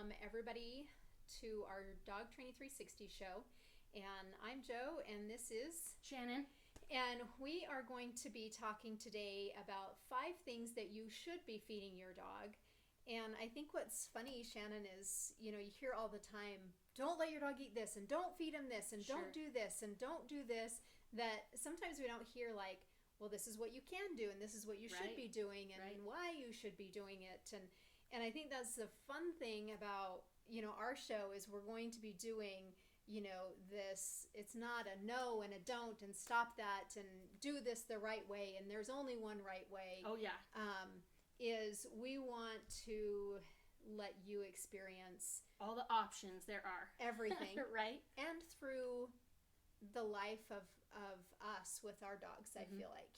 welcome everybody to our Dog Training 360 show. And I'm Joe, and this is Shannon. And we are going to be talking today about 5 things that you should be feeding your dog. And I think what's funny, Shannon, is, you hear all the time, don't let your dog eat this, and don't feed him this, and don't do this, and don't do this, that sometimes we don't hear like, well, this is what you can do, and this is what you should be doing, and why you should be doing it. And I think that's the fun thing about, our show is we're going to be doing, this, it's not a no and a don't and stop that and do this the right way, and there's only one right way. Oh, yeah. Is we want to let you experience all the options there are. Everything. Right? And through the life of us with our dogs, I feel like,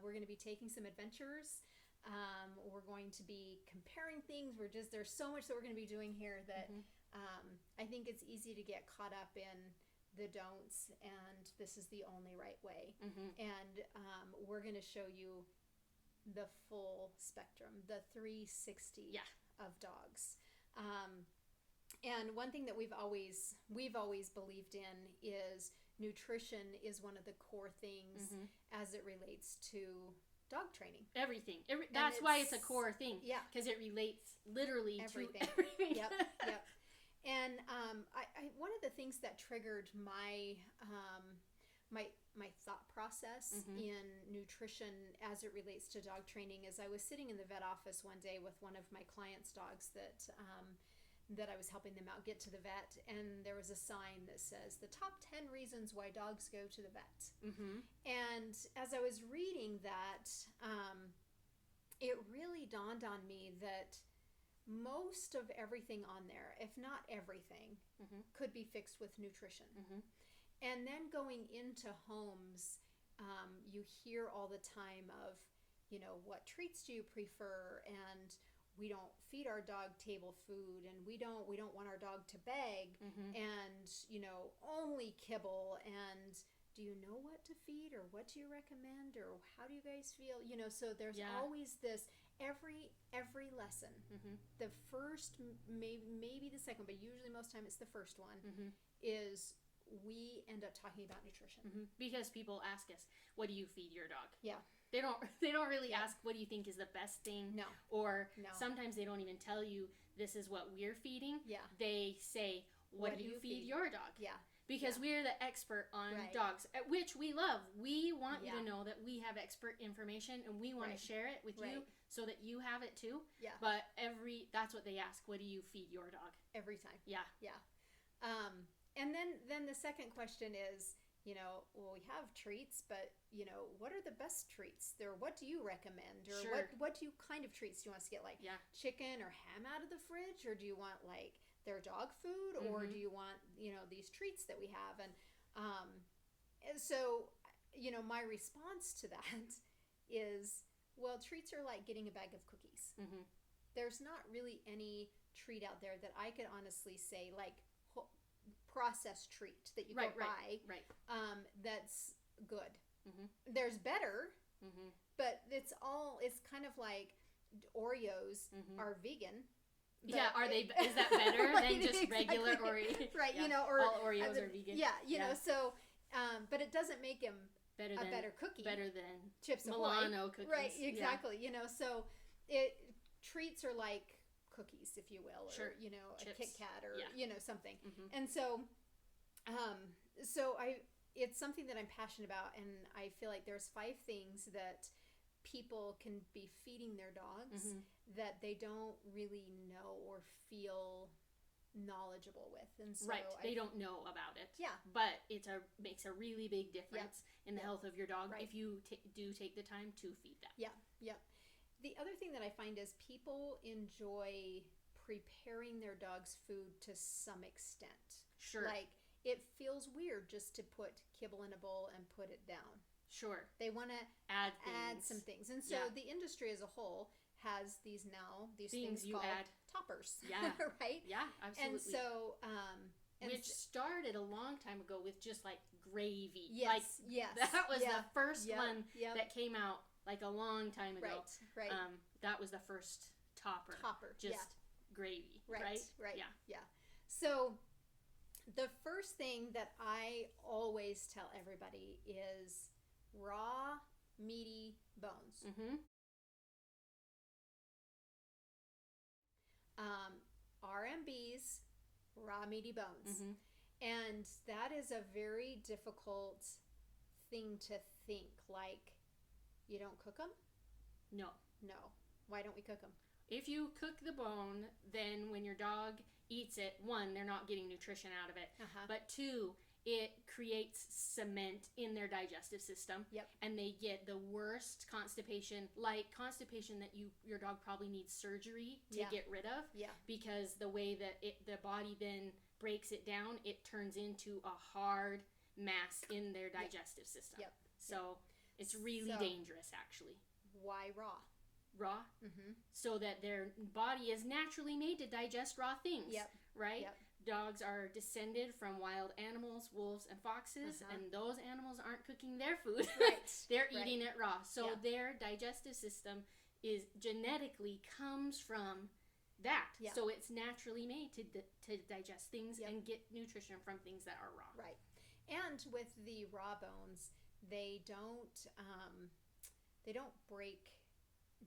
we're going to be taking some adventures. We're going to be comparing things. There's so much that we're going to be doing here that I think it's easy to get caught up in the don'ts and this is the only right way. And we're going to show you the full spectrum, the 360 of dogs. And one thing that we've always believed in is nutrition is one of the core things as it relates to dog training. Everything. That's why it's a core thing. Yeah. Because it relates literally everything. to everything. Yep. And I one of the things that triggered my my thought process in nutrition as it relates to dog training is I was sitting in the vet office one day with one of my clients' dogs that I was helping them out get to the vet, and there was a sign that says the top 10 reasons why dogs go to the vet. And as I was reading that, it really dawned on me that most of everything on there, if not everything, could be fixed with nutrition. And then going into homes, you hear all the time of, what treats do you prefer, and we don't feed our dog table food, and we don't want our dog to beg, and only kibble, and do you know what to feed, or what do you recommend, or how do you guys feel? So there's always this every lesson. The first, maybe the second, but usually most time it's the first one, is we end up talking about nutrition. Because people ask us, what do you feed your dog? Yeah. They don't really ask, what do you think is the best thing? No. Or sometimes they don't even tell you, this is what we're feeding. Yeah. They say, what do you feed your dog? Yeah. Because we're the expert on dogs, which we love. We want you to know that we have expert information, and we want to share it with you so that you have it too. Yeah. But that's what they ask. What do you feed your dog? Every time. Yeah. Yeah. And then the second question is, well, we have treats, but, what are the best treats? What do you recommend? Or what kind of treats do you want us to get? Like chicken or ham out of the fridge? Or do you want like their dog food? Or do you want, these treats that we have? And so, my response to that is, well, treats are like getting a bag of cookies. There's not really any treat out there that I could honestly say, like, processed treat that you go buy that's good. There's better, but it's kind of like Oreos are vegan. Is that better than just regular Oreo? Right, or all Oreos are vegan. Yeah, so but it doesn't make them better cookie. Better than Chips Milano Ahoy. cookies. Right, exactly. So treats are like cookies, if you will, or a Kit Kat or something. And so it's something that I'm passionate about, and I feel like there's 5 things that people can be feeding their dogs that they don't really know or feel knowledgeable with. And so they don't know about it. Yeah. But makes a really big difference in the health of your dog if you do take the time to feed them. Yeah. The other thing that I find is people enjoy preparing their dog's food to some extent. Sure. Like, it feels weird just to put kibble in a bowl and put it down. Sure. They want to add some things. And so the industry as a whole has these things you called add. toppers. Yeah. Right? Yeah, absolutely. And so... which started a long time ago with just like gravy. Yes. That was the first one that came out like a long time ago. Right. That was the first topper. Just gravy, right? Yeah. So the first thing that I always tell everybody is raw, meaty bones. RMBs, raw meaty bones. And that is a very difficult thing to think. Like, you don't cook them? No. Why don't we cook them? If you cook the bone, then when your dog eats it, one, they're not getting nutrition out of it. But two, it creates cement in their digestive system. And they get the worst constipation, like constipation that your dog probably needs surgery to get rid of. Because the way that the body then breaks it down, it turns into a hard mass in their digestive system. So it's really dangerous, actually. Why raw? So that their body is naturally made to digest raw things, right? Dogs are descended from wild animals, wolves and foxes, and those animals aren't cooking their food. They're eating it raw. So their digestive system is genetically comes from that. So it's naturally made to digest things and get nutrition from things that are raw. And with the raw bones, they don't break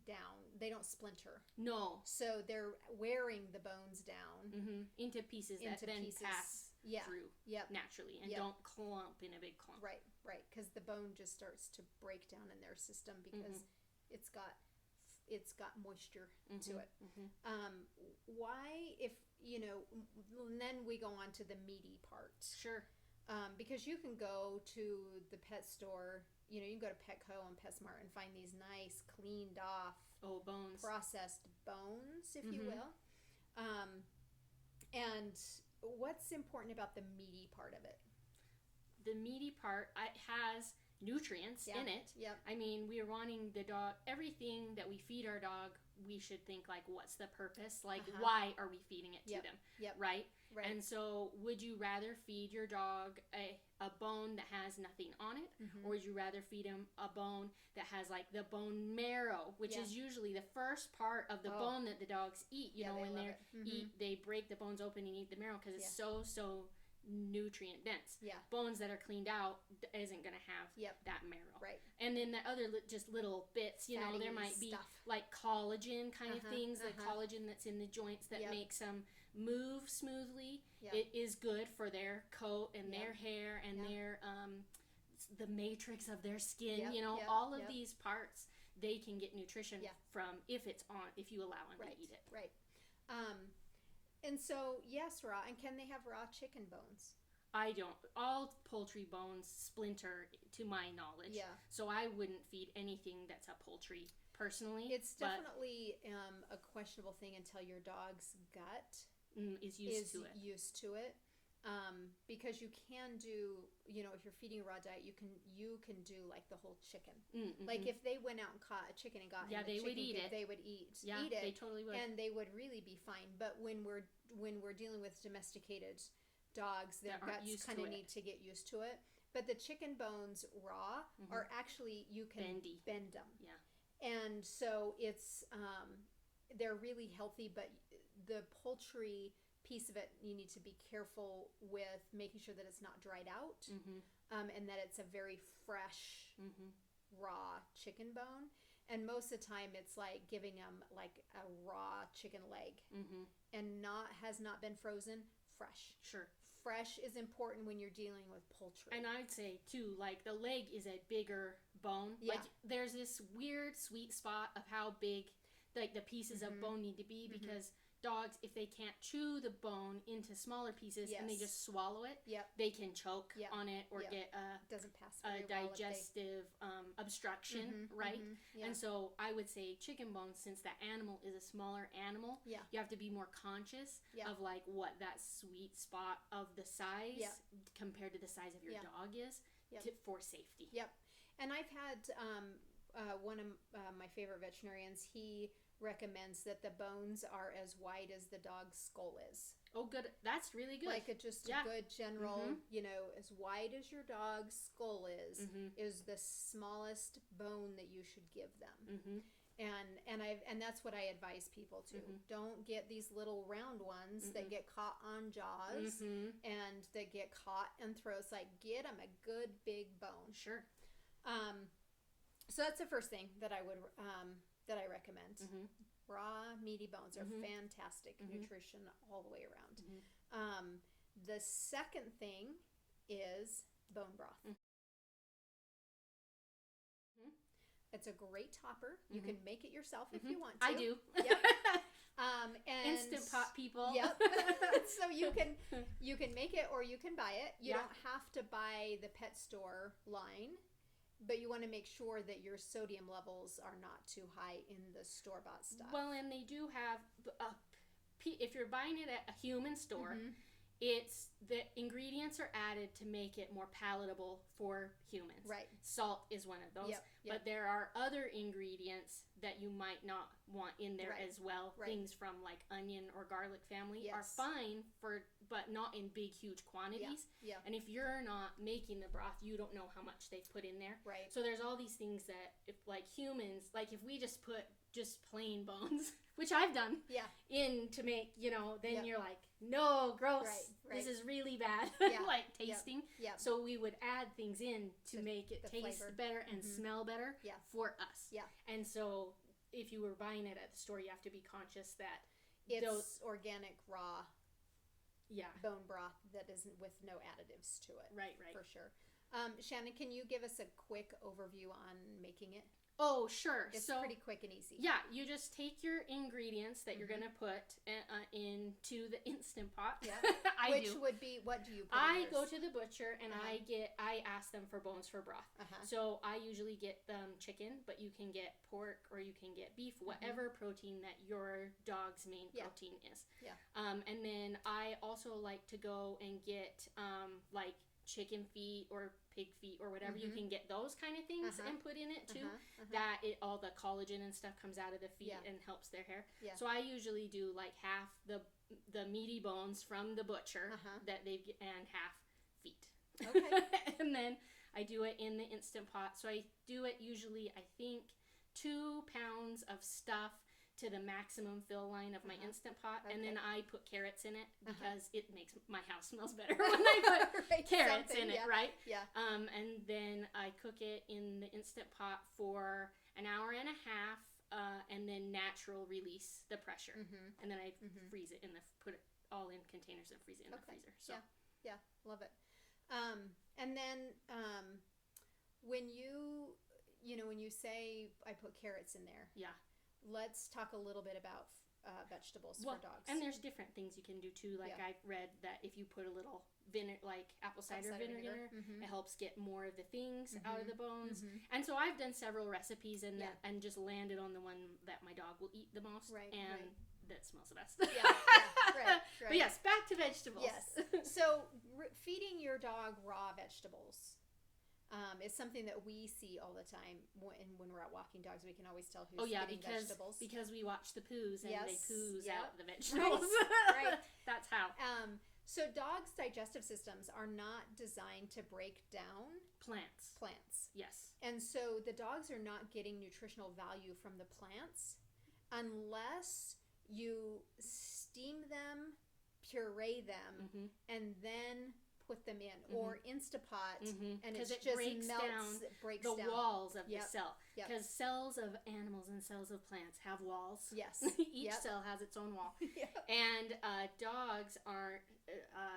down. They don't splinter. No. So they're wearing the bones down into pieces that then pass through naturally and don't clump in a big clump. Right. Because the bone just starts to break down in their system because it's got moisture to it. Why, if and then we go on to the meaty part. Sure. Because you can go to the pet store, you can go to Petco and PetSmart and find these nice cleaned off bones, processed bones, if you will. And what's important about the meaty part of it? The meaty part, it has nutrients in it. I mean, we are wanting the dog, everything that we feed our dog, we should think like, what's the purpose? Like, why are we feeding it to them? Right? And so would you rather feed your dog a bone that has nothing on it? Or would you rather feed him a bone that has like the bone marrow, which is usually the first part of the bone that the dogs eat? When they break the bones open and eat the marrow because it's so nutrient dense. Bones that are cleaned out isn't going to have that marrow. And then the other just little bits, Fatty there might be stuff. like collagen kind of things, the collagen that's in the joints that makes them move smoothly. It is good for their coat and their hair and their the matrix of their skin. All of these parts they can get nutrition from if you allow them to eat it. And so, yes, raw. And can they have raw chicken bones? I don't. All poultry bones splinter, to my knowledge. So I wouldn't feed anything that's a poultry, personally. It's definitely a questionable thing until your dog's gut is used to it. Because you can do, if you're feeding a raw diet, you can do like the whole chicken. Like if they went out and caught a chicken and got they would eat it. They would eat it. They totally would, and they would really be fine. But when we're dealing with domesticated dogs, their guts kind of need to get used to it. But the chicken bones raw are actually, you can bend them. And so it's they're really healthy, but the poultry piece of it, you need to be careful with making sure that it's not dried out, and that it's a very fresh raw chicken bone. And most of the time it's like giving them like a raw chicken leg and has not been frozen. Fresh is important when you're dealing with poultry. And I'd say too, like the leg is a bigger bone. Like there's this weird sweet spot of how big like the pieces of bone need to be, because dogs, if they can't chew the bone into smaller pieces and they just swallow it, they can choke on it or get doesn't pass a digestive obstruction, right? And so I would say chicken bones, since that animal is a smaller animal, you have to be more conscious of like what that sweet spot of the size compared to the size of your dog is for safety. And I've had one of my favorite veterinarians, he recommends that the bones are as wide as the dog's skull is. Oh, good. That's really good. Like a good general, as wide as your dog's skull is the smallest bone that you should give them. And that's what I advise people to. Don't get these little round ones that get caught on jaws and that get caught in throats. Like, get them a good big bone. Sure. So that's the first thing that I would that I recommend. Raw meaty bones are fantastic nutrition all the way around. The second thing is bone broth. It's a great topper. You can make it yourself if you want to. I do. Yep. And Instant Pot people. Yep. So you can make it or you can buy it. You don't have to buy the pet store line, but you want to make sure that your sodium levels are not too high in the store-bought stuff. Well, and they do have, if you're buying it at a human store, it's the ingredients are added to make it more palatable for humans. Right. Salt is one of those. Yep. But there are other ingredients that you might not want in there as well. Right. Things from like onion or garlic family are fine but not in big, huge quantities. Yeah. And if you're not making the broth, you don't know how much they've put in there. Right. So there's all these things that, if like humans, like if we just put just plain bones, which I've done, in to make, then you're like, no, gross. Right. This is really bad, like tasting. Yep. So we would add things in to make it taste flavor better and smell better for us. Yeah. And so if you were buying it at the store, you have to be conscious that it's organic, raw bone broth that isn't with no additives to it. Right. For sure. Shannon, can you give us a quick overview on making it? Oh, sure. It's pretty quick and easy. Yeah, you just take your ingredients that you're going to put into the Instant Pot. Yeah. Which would be, what do you put I in go to the butcher and I ask them for bones for broth. So I usually get chicken, but you can get pork or you can get beef, whatever protein that your dog's main protein is. Yeah. And then I also like to go and get like chicken feet or pig feet or whatever. You can get those kind of things and put in it too. That all the collagen and stuff comes out of the feet and helps their hair. So I usually do like half the meaty bones from the butcher that they get and half feet. Okay. And then I do it in the Instant Pot. So I do it usually, I think, 2 pounds of stuff to the maximum fill line of my Instant Pot, and then I put carrots in it because it makes my house smells better when I put carrots in it, right? Yeah. And then I cook it in the Instant Pot for an hour and a half, and then natural release the pressure, and then I freeze it put it all in containers and freeze it in the freezer. So yeah, love it. And then when you say I put carrots in there, let's talk a little bit about vegetables for dogs. And there's different things you can do too. Like I've read that if you put a little vinegar, like apple cider vinegar, it helps get more of the things out of the bones. And so I've done several recipes and just landed on the one that my dog will eat the most, that smells the best. Right. But yes, back to vegetables. Yes. So feeding your dog raw vegetables is something that we see all the time when we're out walking dogs. We can always tell who's eating vegetables. Because we watch the poos and they poos out the vegetables. Right. That's how. So dogs' digestive systems are not designed to break down plants. Yes. And so the dogs are not getting nutritional value from the plants unless you steam them, puree them, and then put them in, or Instapot, and it just breaks down the walls of the cell. Because cells of animals and cells of plants have walls. Yes. Each cell has its own wall. And dogs aren't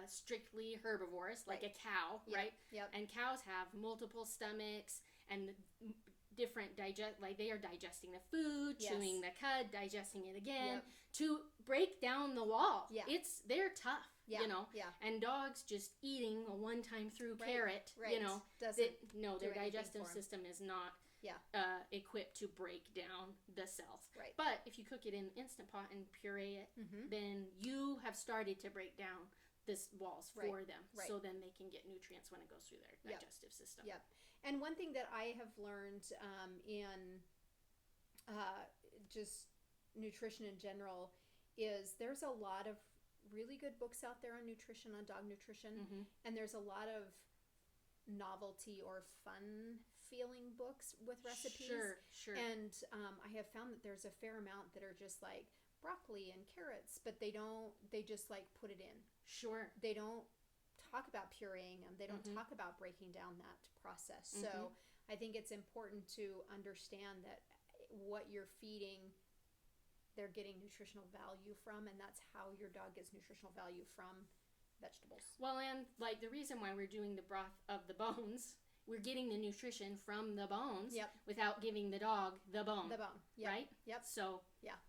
strictly herbivores, like a cow, right? And cows have multiple stomachs and different they are digesting the food, chewing the cud, digesting it again to break down the wall. They're tough. And dogs just eating a one-time through carrot, their digestive system is not equipped to break down the cells. But if you cook it in Instant Pot and puree it, then you have started to break down this walls for them, so then they can get nutrients when it goes through their digestive system. And one thing that I have learned in just nutrition in general is there's a lot of really good books out there on nutrition, on dog nutrition, and there's a lot of novelty or fun feeling books with recipes. Sure. And I have found that there's a fair amount that are just like broccoli and carrots, but they just like put it in. Sure. They don't talk about pureeing them. They don't talk about breaking down that process. So I think it's important to understand that what you're feeding, they're getting nutritional value from, and that's how your dog gets nutritional value from vegetables. Well, and like the reason why we're doing the broth of the bones, we're getting the nutrition from the bones without giving the dog the bone. Right? Yep. So Yep.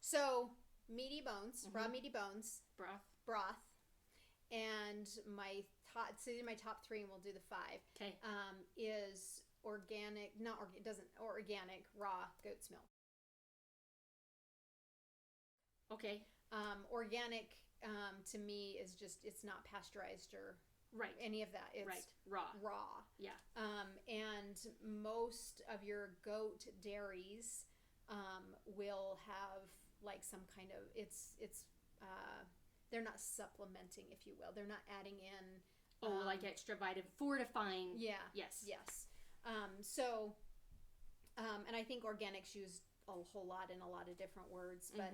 So meaty bones, raw meaty bones, broth, and my top three, and we'll do the five. Okay. Is organic, organic raw goat's milk. Okay. Organic to me is just, it's not pasteurized or any of that. It's raw. Yeah. And most of your goat dairies will have like some kind of, they're not supplementing, if you will. They're not adding in like extra vitamin fortifying. Yeah. Yes. And I think organics use a whole lot in a lot of different words, but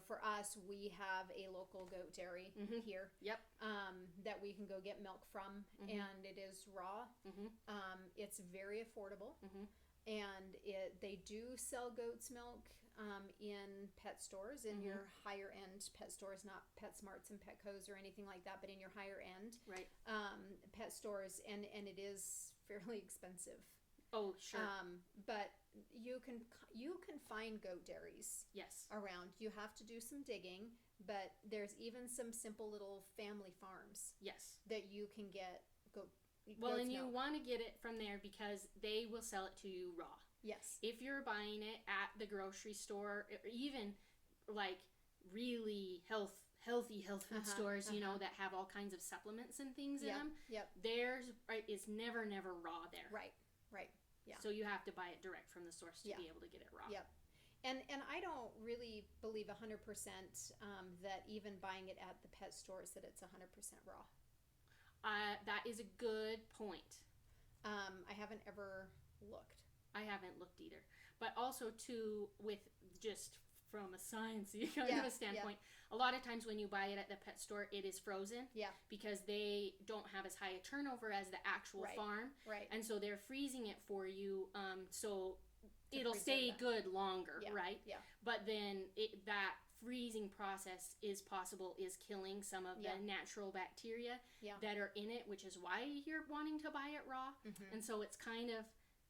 for us, we have a local goat dairy here. Yep. That we can go get milk from, and it is raw. It's very affordable, and they do sell goat's milk in pet stores, in your higher end pet stores, not PetSmarts and Petco's or anything like that, but in your higher end pet stores, and it is fairly expensive. Oh, sure. But you can find goat dairies around. You have to do some digging, but there's even some simple little family farms that you can get goat's and milk. you want to get it from there because they will sell it to you raw. Yes. If you're buying it at the grocery store, or even like really healthy health food stores, that have all kinds of supplements and things in them. Yep. Theirs is never raw there. Right. Yeah. So you have to buy it direct from the source to be able to get it raw. Yep. And I don't really believe 100% that even buying it at the pet stores that it's 100% raw. That is a good point. I haven't ever looked. I haven't looked either. But also, too, with just from a sciencey kind of a standpoint, a lot of times when you buy it at the pet store, it is frozen. Yeah. Because they don't have as high a turnover as the actual farm. Right. And so they're freezing it for you, so it'll stay good longer, right? Yeah. But then that freezing process is killing some of the natural bacteria that are in it, which is why you're wanting to buy it raw. And so it's kind of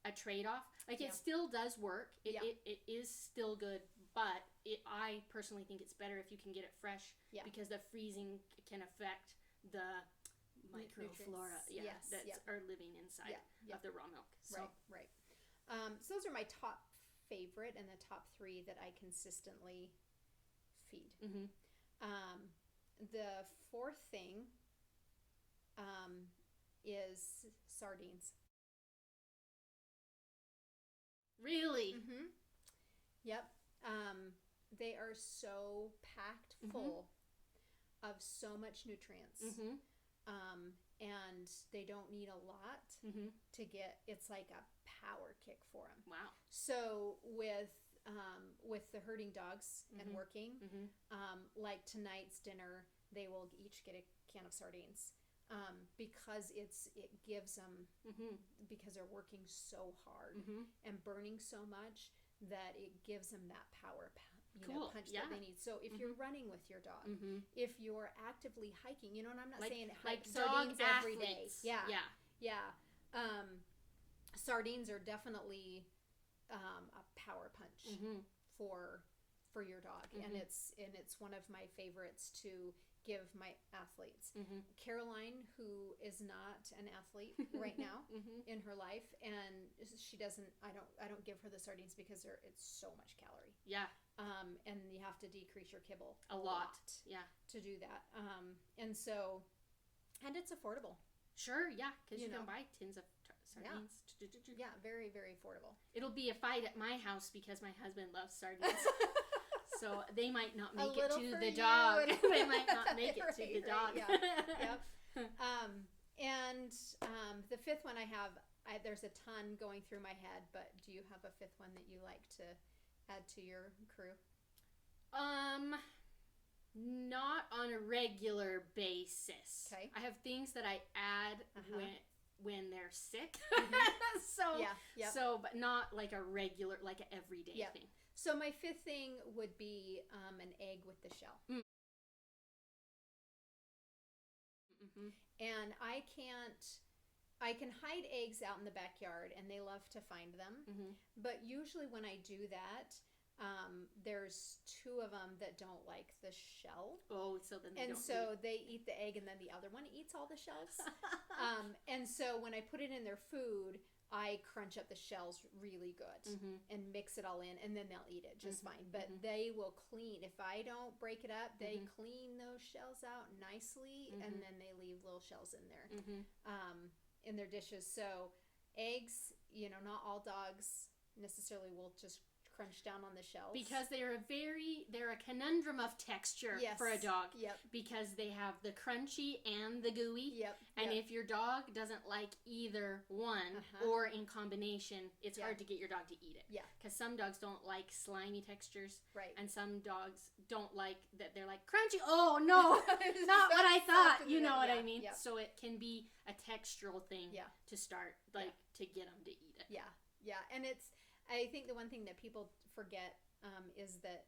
a trade-off. Like it still does work. It is still good, but I personally think it's better if you can get it fresh because the freezing can affect the microflora that are living inside of the raw milk. So. Right. So those are my top favorite and the top three that I consistently feed. The fourth thing is sardines. Really? Yep. They are so packed full of so much nutrients. And they don't need a lot to get, it's like a power kick for them. Wow. So with the herding dogs and working, like tonight's dinner, they will each get a can of sardines. Because it gives them, because they're working so hard and burning so much, that it gives them that power punch that they need. So if you're running with your dog, if you're actively hiking, and I'm not saying hike sardines every day. Yeah. Sardines are definitely a power punch for your dog, and it's one of my favorites to give my athletes. Caroline, who is not an athlete right now in her life, and she doesn't, I don't give her the sardines because it's so much calorie. Yeah. And you have to decrease your kibble a lot. Yeah. To do that. And it's affordable. Sure, yeah, because you can buy tins of sardines. Yeah, very, very affordable. It'll be a fight at my house because my husband loves sardines. So they might not make it to the dog. They might not make it to the dog. Yeah. And the fifth one I have, there's a ton going through my head, but do you have a fifth one that you like to add to your crew? Not on a regular basis. Okay. I have things that I add when they're sick. So, but not like a regular, like an everyday thing. So my fifth thing would be an egg with the shell. And I can hide eggs out in the backyard, and they love to find them. But usually when I do that, there's two of them that don't like the shell. Oh, so then they eat the egg, and then the other one eats all the shells. And so when I put it in their food, I crunch up the shells really good and mix it all in, and then they'll eat it just fine. But they will clean. If I don't break it up, they clean those shells out nicely, and then they leave little shells in there in their dishes. So eggs, not all dogs necessarily will just crunch down on the shells, because they're a conundrum of texture for a dog. Because they have the crunchy and the gooey. And if your dog doesn't like either one or in combination, it's hard to get your dog to eat it. Because some dogs don't like slimy textures, and some dogs don't like that they're like crunchy. Oh no, not what I thought. You know what I mean? So it can be a textural thing to start, to get them to eat it. And I think the one thing that people forget is that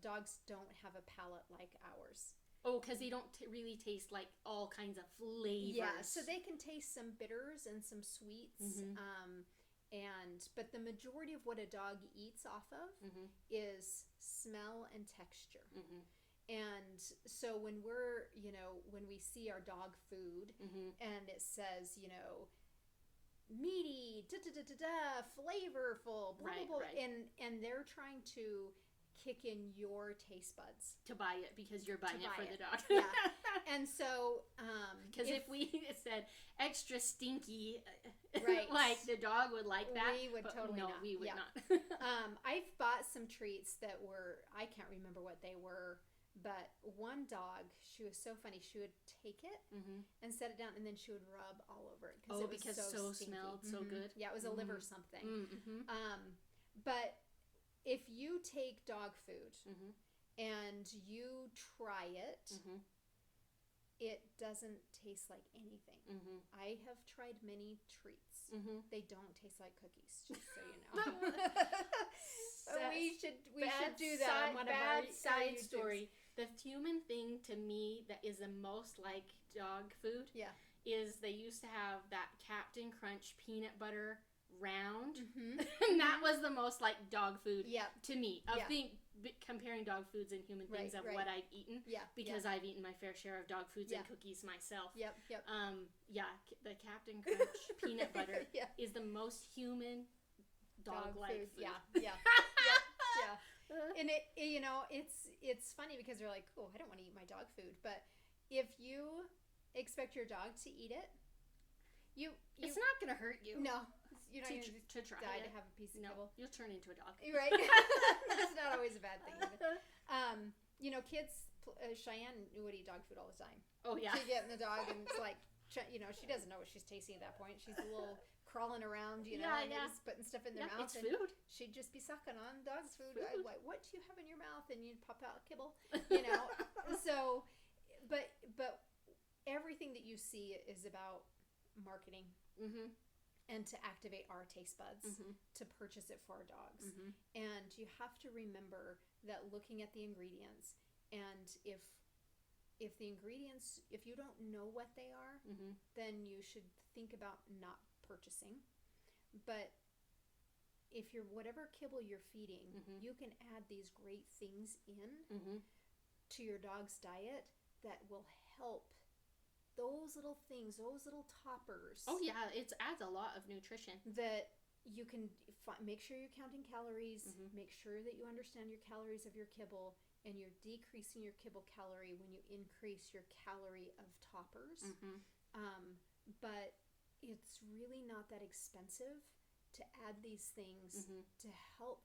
dogs don't have a palate like ours. Oh, because they don't really taste like all kinds of flavors. So they can taste some bitters and some sweets. But the majority of what a dog eats off of is smell and texture. And so when when we see our dog food and it says, meaty, flavorful, blah, blah, blah. And they're trying to kick in your taste buds to buy it because you're buying it for the dog. And so because if we said extra stinky, like the dog would like that, we would totally not. We would not. I've bought some treats that were, I can't remember what they were, but one dog, she was so funny. She would take it and set it down, and then she would rub all over it because it so smelled so good. Yeah, it was a liver something. But if you take dog food and you try it, it doesn't taste like anything. I have tried many treats. They don't taste like cookies, just so you know. we should do that on one of our side story. The human thing to me that is the most like dog food is they used to have that Captain Crunch peanut butter round. And that was the most like dog food to me. I think comparing dog foods and human things of what I've eaten. Because I've eaten my fair share of dog foods and cookies myself. The Captain Crunch peanut butter is the most human dog-like food. And it's funny because they're like, oh, I don't want to eat my dog food, but if you expect your dog to eat it, it's not going to hurt you. No, you don't to try to have a piece of kibble. You'll turn into a dog. Right. That's not always a bad thing. Kids, Cheyenne would eat dog food all the time. Oh yeah. She'd get in the dog and it's like, she doesn't know what she's tasting at that point. She's a little crawling around, and just putting stuff in their mouth. It's food. She'd just be sucking on dog's food. Food. I'm like, what do you have in your mouth? And you'd pop out kibble, So, but everything that you see is about marketing and to activate our taste buds to purchase it for our dogs. And you have to remember that looking at the ingredients, and if the ingredients, if you don't know what they are, then you should think about not purchasing. But if you're whatever kibble you're feeding, you can add these great things in to your dog's diet that will help those little things, those little toppers. Oh yeah, it adds a lot of nutrition. That you can make sure you're counting calories, make sure that you understand your calories of your kibble, and you're decreasing your kibble calorie when you increase your calorie of toppers. But it's really not that expensive to add these things to help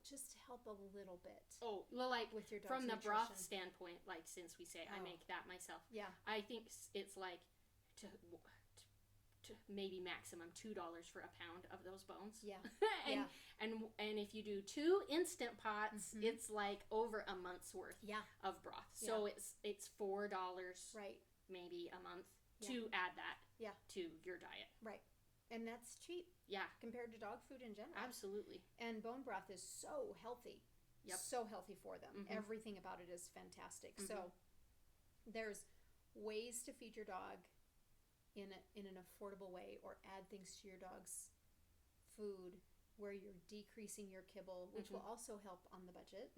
a little bit. Oh, well, like with your dog's from the nutrition. broth standpoint, like since we say I make that myself, Yeah, I think it's like to maybe maximum $2 for a pound of those bones. Yeah. and if you do 2 instant pots, it's like over a month's worth of broth. So it's $4 right, maybe a month to add that to your diet. Right. And that's cheap. Yeah. Compared to dog food in general. Absolutely. And bone broth is so healthy. Yep. So healthy for them. Everything about it is fantastic. So there's ways to feed your dog in an affordable way, or add things to your dog's food where you're decreasing your kibble, which will also help on the budget.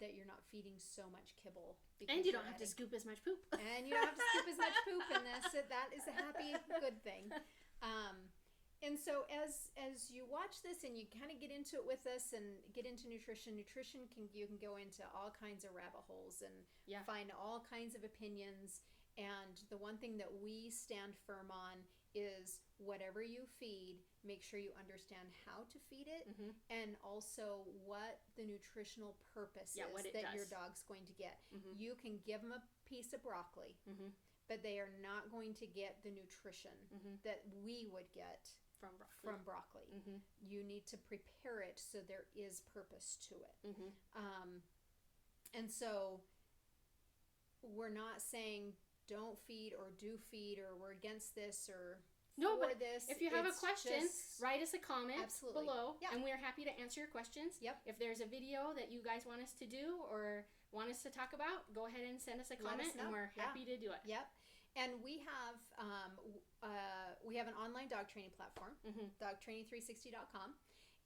That you're not feeding so much kibble. And you don't have to scoop as much poop. And you don't have to scoop as much poop in this. That is a happy, good thing. And so as you watch this and you kind of get into it with us and get into nutrition you can go into all kinds of rabbit holes and find all kinds of opinions. And the one thing that we stand firm on is whatever you feed, make sure you understand how to feed it and also what the nutritional purpose is that your dog's going to get. You can give them a piece of broccoli, but they are not going to get the nutrition that we would get from broccoli. You need to prepare it so there is purpose to it. And so we're not saying don't feed or do feed, or we're against this or for this. If you have a question, write us a comment below, and we're happy to answer your questions. If there's a video that you guys want us to do or want us to talk about, go ahead and send us a comment, and we're happy to do it. And we have an online dog training platform, dogtraining360.com.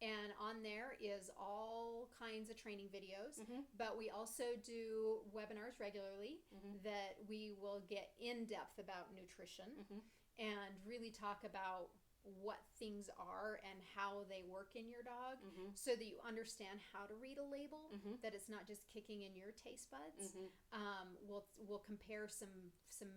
And on there is all kinds of training videos, but we also do webinars regularly that we will get in depth about nutrition and really talk about what things are and how they work in your dog, so that you understand how to read a label, that it's not just kicking in your taste buds. We'll compare some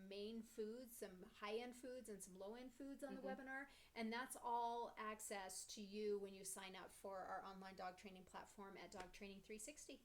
main foods, some high-end foods and some low-end foods on the webinar, and that's all access to you when you sign up for our online dog training platform at Dog Training 360.